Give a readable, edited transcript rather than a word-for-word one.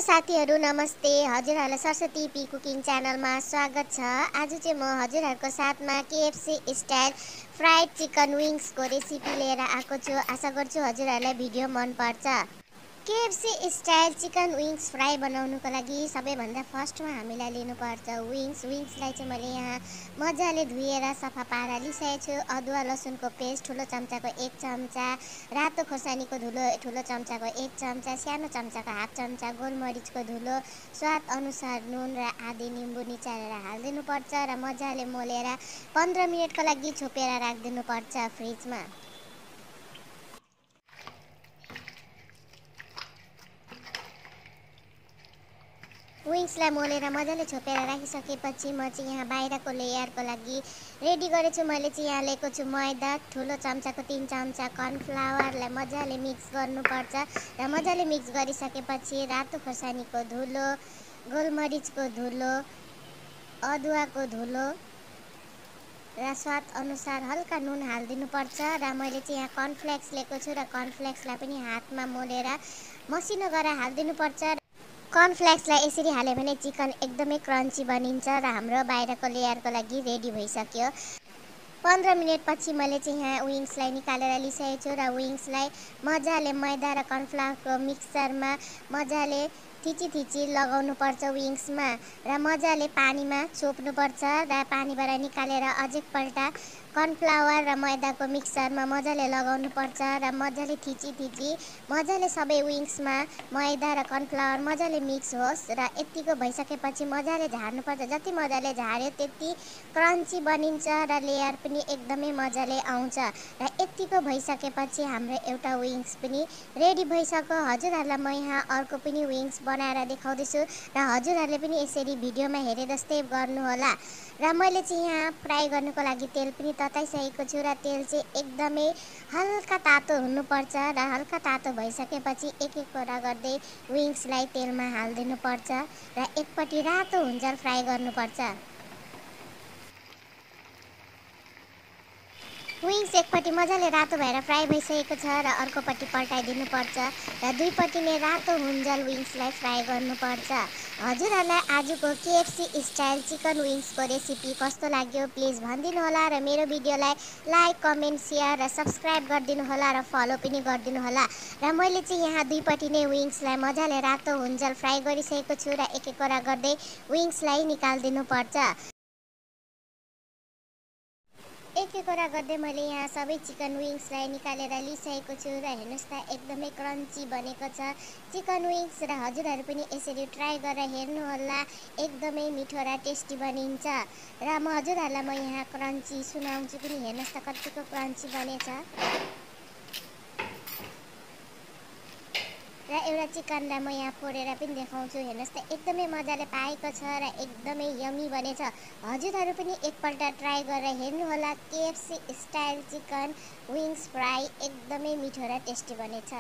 साथीहरू नमस्ते। हजुरहरूलाई सरस्वती पी कुकिङ च्यानलमा स्वागत छ। आज चाहिँ म हजुरहरूको साथमा केएफसी स्टाइल फ्राइड चिकन विङ्सको रेसिपी लिएर आएको छु। आशा गर्छु हजुरहरूलाई भिडियो मन पर्छ। KFC style chicken wings fry बनाउनुको लागि सबैभन्दा फर्स्टमा हामीलाई लिनुपर्छ विङ्सलाई चाहिँ मैले यहाँ मजाले धुएर सफा पारेर लिइसकेको छु। अदुवा लसुनको पेस्ट ठुलो चम्चाको 1 चम्चा, रातो खोर्सानीको धुलो ठुलो चम्चाको 1 चम्चा, सानो चम्चाको हाफ चम्चा, गोलमरिचको धुलो, स्वाद अनुसार नुन र आधी निम्बु निचारेर हालिदिनुपर्छ र मजाले मोलेर 15 मिनटको लागि छोपेर राखिदिनुपर्छ फ्रिजमा। विङ्सलाई मोलेर मजाले छोपेर राखिसकेपछि म चाहिँ यहाँ बाहिरको लेयरको लागि रेडी गरेछु। मैले चाहिँ यहाँ लिएको छु मैदा, ठुलो चम्चाको 3 चम्चा कर्नफ्लावरलाई मजाले मिक्स गर्नुपर्छ र मजाले मिक्स गरिसकेपछि रातो खोर्सानीको धुलो, गोलमरिचको धुलो, अदुवाको धुलो र स्वाद अनुसार हल्का नुन हालिदिनुपर्छ र मैले चाहिँ यहाँ कर्नफ्लेक्स लिएको छु र कर्नफ्लेक्सलाई पनि हातमा मोलेर मसिनो गरेर हालिदिनुपर्छ। कर्नफ्लेक्सलाई यसरी हाल्यो भने चिकन एकदमै क्रन्ची बनिन्छ र हाम्रो बाहिरको लेयरको लागि रेडी भइसक्यो। 15 मिनटपछि मैले चाहिँ यहाँ विङ्सलाई निकालेर लिइसकेको छु र विङ्सलाई मजाले मैदा र कर्नफ्लावरको मिक्सचरमा मजाले थिची लगाउनुपर्छ विङ्समा र मजाले पानीमा छोप्नुपर्छ र पानीबाट निकालेर अझैपल्ट कर्नफ्लावर र मैदाको मिक्सचरमा मजाले लगाउनुपर्छ र मजाले थिची मजाले सबै विङ्समा मैदा र कर्नफ्लावर मजाले मिक्स होस् र यतिको भइसकेपछि मजाले झार्नुपर्छ। जति मजाले झार्यो त्यति क्रन्ची बनिन्छ र लेयर पनि एकदमै मजाले आउँछ र यतिको भइसकेपछि हाम्रो एउटा विङ्स पनि रेडी भइसक्यो। हजुरहरूलाई म यहाँ अर्को पनि विङ्स बनाएर देखाउँदैछु र हजुरहरूले पनि यसरी भिडियोमा हेरे जस्तै गर्नुहोला। र मैले चाहिँ यहाँ फ्राई गर्नुको लागि तेल पनि तताइसकेको छु र तेल चाहिँ एकदमै हल्का तातो हुनुपर्छ र हल्का तातो भइसकेपछि एक कुरा गर्दै विङ्सलाई तेलमा हालिदिनुपर्छ र एकपट्टि रातो हुन्जेल फ्राई गर्नुपर्छ। विङ्स एकपट्टि मजाले रातो भएर फ्राई भइसकेको छ र अर्कोपट्टि पल्टाइदिनुपर्छ र दुईपट्टि नै रातो हुन्जेल विङ्सलाई फ्राई गर्नुपर्छ। हजुरहरूलाई आजको केएफसी स्टाइल चिकन विङ्सको रेसिपी कस्तो लाग्यो प्लिज भनिदिनु होला र मेरो भिडियोलाई लाइक, कमेन्ट, सेयर र सब्सक्राइब गरिदिनु होला र फलो पनि गरिदिनु होला। र मैले चाहिँ यहाँ दुईपट्टि नै विङ्सलाई मजाले रातो हुन्जेल फ्राई गरिसकेको छु र एक कुरा गर्दै विङ्सलाई निकालिदिनुपर्छ। एक कुरा गर्दै मैले यहाँ सबै चिकन विङ्सलाई निकालेर लिइसकेको छु र हेर्नुहोस् त एकदमै क्रन्ची बनेको छ चिकन विङ्स र हजुरहरू पनि यसरी ट्राई गरेर हेर्नुहोला। एकदमै मिठो र टेस्टी बनिन्छ र हजुरहरूलाई म यहाँ क्रन्ची सुनाउँछु पनि हेर्नुहोस् त कतिको क्रन्ची बनेछ र एउटा चिकनलाई म यहाँ फोडेर पनि देखाउँछु। हेर्नुहोस् त एकदमै मजाले पाकेको छ र एकदमै यमी बनेछ। हजुरहरू पनि एकपल्ट ट्राई गरेर हेर्नुहोला। KFC style chicken wings fry एकदमै मिठो र टेस्टी बनेछ।